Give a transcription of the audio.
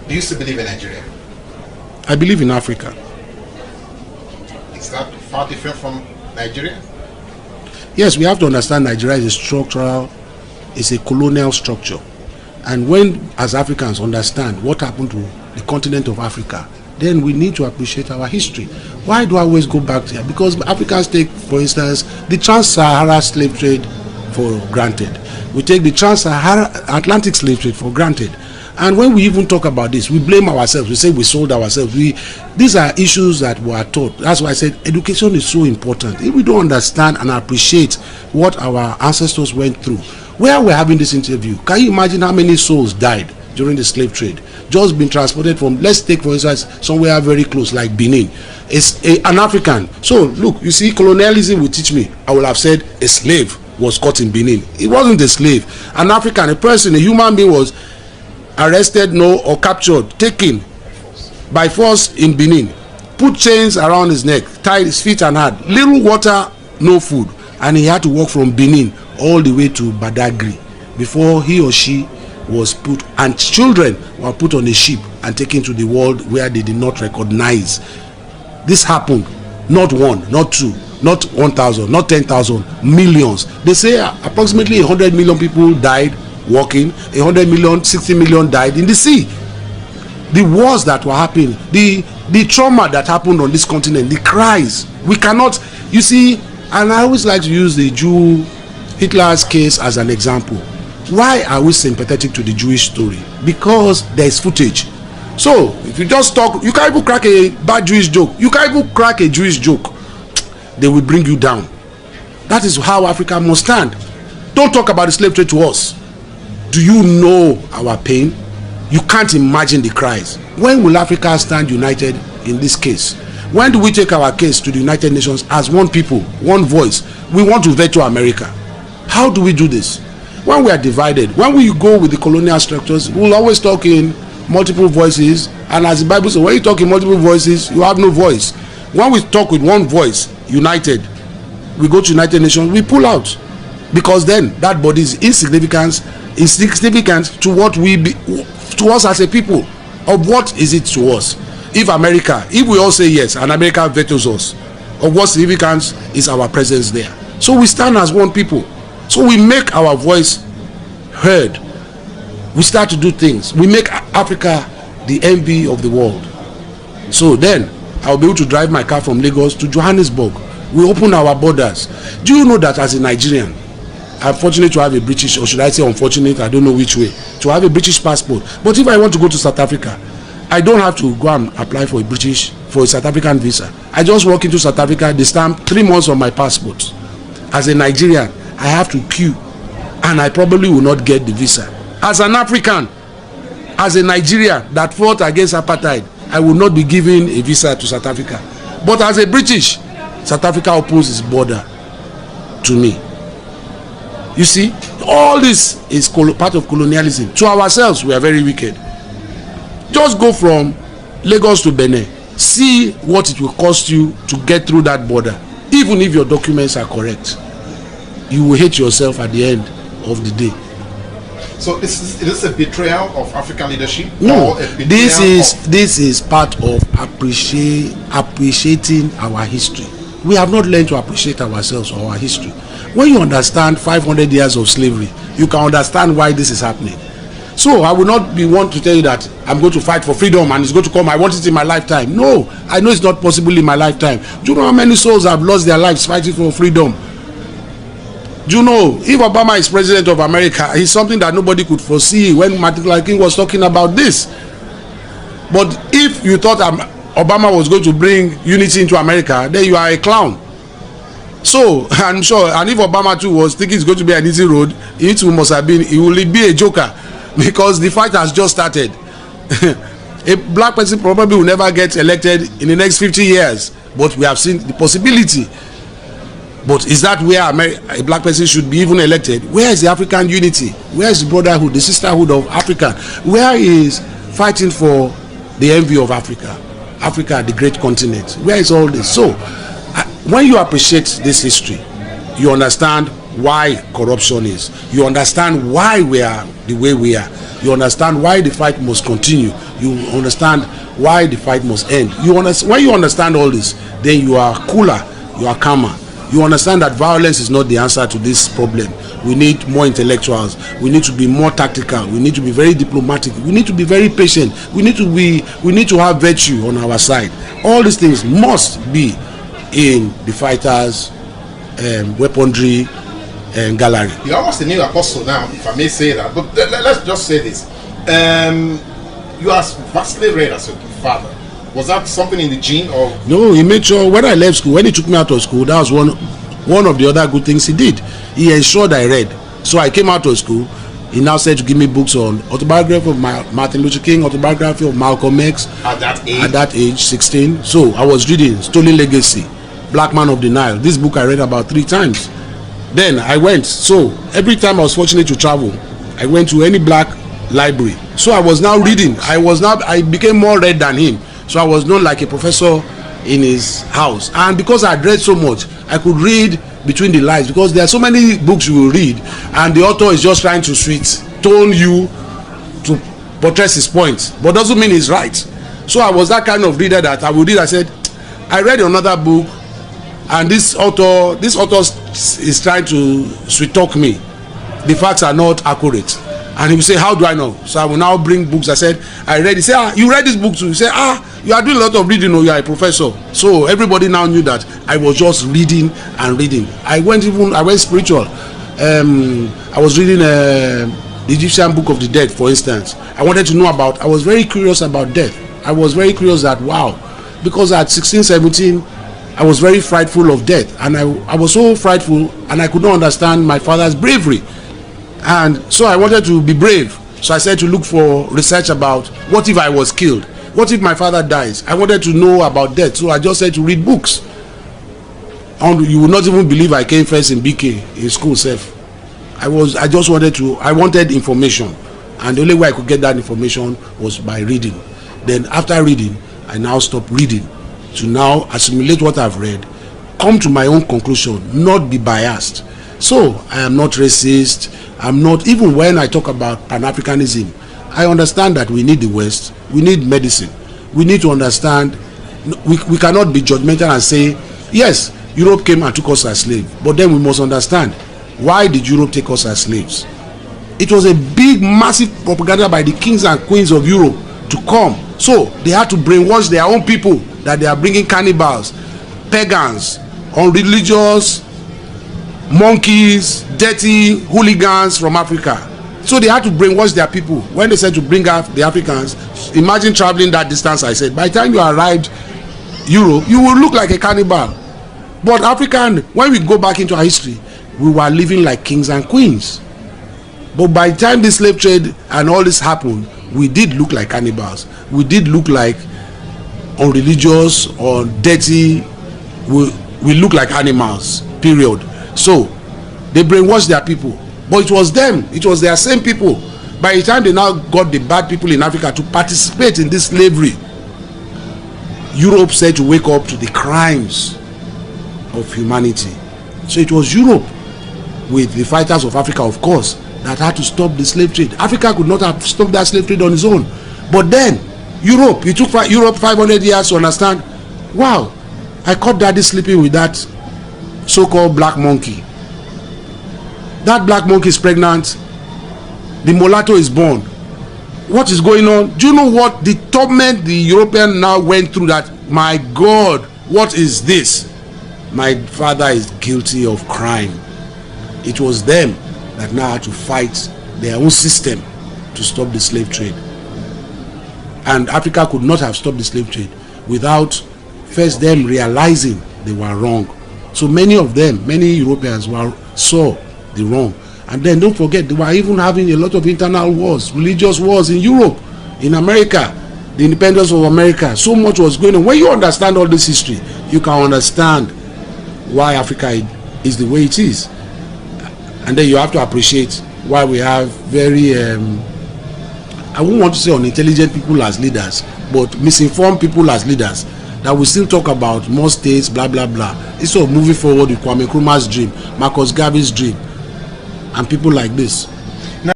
Do you still believe in Nigeria? I believe in Africa. Is that far different from Nigeria? Yes, we have to understand Nigeria is a colonial structure. And when, as Africans, understand what happened to the continent of Africa, then we need to appreciate our history. Why do I always go back there? Because Africans take, for instance, the Trans-Sahara slave trade for granted. We take the Trans-Sahara Atlantic slave trade for granted. And when we even talk about this, we blame ourselves. We say we sold ourselves. These are issues that we are taught. That's why I said education is so important. If we don't understand and appreciate what our ancestors went through, where we're having this interview, can you imagine how many souls died during the slave trade? Just been transported from, let's take for instance, somewhere very close like Benin. It's an African. So look, you see, colonialism will teach me. I will have said a slave was caught in Benin. It wasn't a slave. An African, a person, a human being was arrested, or captured, taken by force in Benin, put chains around his neck, tied his feet and hand, little water, no food, and he had to walk from Benin all the way to Badagry before he or she was put, and children were put on a ship and taken to the world where they did not recognize. This happened, not one, not two, not 1,000, not 10,000, millions. They say approximately 100 million people died walking, 100 million, 60 million died in the sea. The wars that were happening, the trauma that happened on this continent, the cries, we cannot, you see. And I always like to use the Hitler's case as an example. Why are we sympathetic to the Jewish story? Because there is footage. So if you just talk, you can't even crack a bad Jewish joke, you can't even crack a Jewish joke, they will bring you down. That is how Africa must stand. Don't talk about the slave trade to us. Do you know our pain? You can't imagine the cries. When will Africa stand united in this case? When do we take our case to the United Nations as one people, one voice? We want to veto America. How do we do this? When we are divided, when we go with the colonial structures, we'll always talk in multiple voices. And as the Bible says, when you talk in multiple voices, you have no voice. When we talk with one voice, united, we go to United Nations, we pull out. Because then that body is insignificant to what to us as a people. Of what is it to us? If we all say yes and America vetoes us, of what significance is our presence there? So we stand as one people. So we make our voice heard. We start to do things. We make Africa the envy of the world. So then I'll be able to drive my car from Lagos to Johannesburg. We open our borders. Do you know that as a Nigerian, I'm fortunate to have a British, or should I say unfortunate, I don't know which way, to have a British passport. But if I want to go to South Africa, I don't have to go and apply for a South African visa. I just walk into South Africa, they stamp 3 months on my passport. As a Nigerian, I have to queue, and I probably will not get the visa. As an African, as a Nigerian that fought against apartheid, I will not be given a visa to South Africa. But as a British, South Africa opens its border to me. You see, all this is part of colonialism. To ourselves, we are very wicked. Just go from Lagos to Benin. See what it will cost you to get through that border. Even if your documents are correct, you will hate yourself at the end of the day. So is this a betrayal of African leadership? No, this is part of appreciating our history. We have not learned to appreciate ourselves or our history. When you understand 500 years of slavery, you can understand why this is happening. So I will not be one to tell you that I'm going to fight for freedom and it's going to come, I want it in my lifetime. No, I know it's not possible in my lifetime. Do you know how many souls have lost their lives fighting for freedom? Do you know, if Obama is president of America, it's something that nobody could foresee when Martin Luther King was talking about this. But if you thought Obama was going to bring unity into America, then you are a clown. So I'm sure, and if Obama too was thinking it's going to be an easy road, it must have been, it will be a joker, because the fight has just started. A black person probably will never get elected in the next 50 years, but we have seen the possibility. But is that where a black person should be even elected? Where is the African unity? Where is the brotherhood, the sisterhood of Africa? Where is fighting for the envy of Africa? Africa, the great continent. Where is all this? So when you appreciate this history, you understand why corruption is. You understand why we are the way we are. You understand why the fight must continue. You understand why the fight must end. When you understand all this, then you are cooler, you are calmer. You understand that violence is not the answer to this problem. We need more intellectuals. We need to be more tactical. We need to be very diplomatic. We need to be very patient. We need to have virtue on our side. All these things must be in the fighters' weaponry gallery. You're almost a new apostle now, if I may say that. But let's just say this. You are vastly read as a father. Was that something in the gene, or? No, he made sure when I left school, when he took me out of school, that was one of the other good things he did. He ensured I read. So I came out of school. He now said to give me books on autobiography of Martin Luther King, autobiography of Malcolm X. At that age? At that age, 16. So I was reading Stolen Legacy, Black Man of the Nile. This book I read about 3 times. Then I went. So every time I was fortunate to travel, I went to any black library. So I was now reading. I became more read than him. So I was known like a professor in his house. And because I had read so much, I could read between the lines, because there are so many books you will read and the author is just trying to tone you to portray his point, but doesn't mean he's right. So I was that kind of reader that I would read. I said, I read another book and this author is trying to sweet talk me. The facts are not accurate. And he will say, how do I know? So I will now bring books. I said, I read. He said, you read this book too? He said, you are doing a lot of reading, or you are a professor. So everybody now knew that I was just reading and reading. I went spiritual. I was reading the Egyptian Book of the Dead, for instance. I wanted to know I was very curious about death. I was very curious that, wow, because at 16, 17, I was very frightful of death. And I was so frightful, and I could not understand my father's bravery. And so I wanted to be brave. So I said to look for research about what if I was killed? What if my father dies? I wanted to know about death. So I just said to read books. And you will not even believe I came first in BK in school self. I wanted information. And the only way I could get that information was by reading. Then after reading, I now stopped reading to now assimilate what I've read, come to my own conclusion, not be biased. So I am not racist. I'm not, even when I talk about Pan-Africanism, I understand that we need the West, we need medicine, we need to understand, we cannot be judgmental and say, yes, Europe came and took us as slaves, but then we must understand, why did Europe take us as slaves? It was a big, massive propaganda by the kings and queens of Europe to come. So they had to brainwash their own people that they are bringing cannibals, pagans, unreligious, monkeys, dirty hooligans from Africa. So they had to brainwash their people. When they said to bring out the Africans, imagine traveling that distance. I said, by the time you arrived Europe, you will look like a cannibal. But African, when we go back into our history, we were living like kings and queens. But by the time the slave trade and all this happened, we did look like cannibals. We did look like unreligious or dirty. We look like animals, period. So they brainwashed their people, but it was them, it was their same people. By the time they now got the bad people in Africa to participate in this slavery, Europe said to wake up to the crimes of humanity. So it was Europe, with the fighters of Africa, of course, that had to stop the slave trade. Africa could not have stopped that slave trade on its own. But then Europe, it took Europe 500 years to understand, wow, I caught daddy sleeping with that so-called black monkey. That black monkey is pregnant. The mulatto is born. What is going on? Do you know what the torment the European now went through? That, my God, what is this? My father is guilty of crime. It was them that now had to fight their own system to stop the slave trade. And Africa could not have stopped the slave trade without first them realizing they were wrong. So many of them, many Europeans saw the wrong. And then don't forget, they were even having a lot of internal wars, religious wars in Europe, in America, the independence of America. So much was going on. When you understand all this history, you can understand why Africa is the way it is. And then you have to appreciate why we have very, I won't want to say unintelligent people as leaders, but misinformed people as leaders. that we still talk about more states, blah blah blah, instead of moving forward with Kwame Nkrumah's dream, Marcus Garvey's dream, and people like this.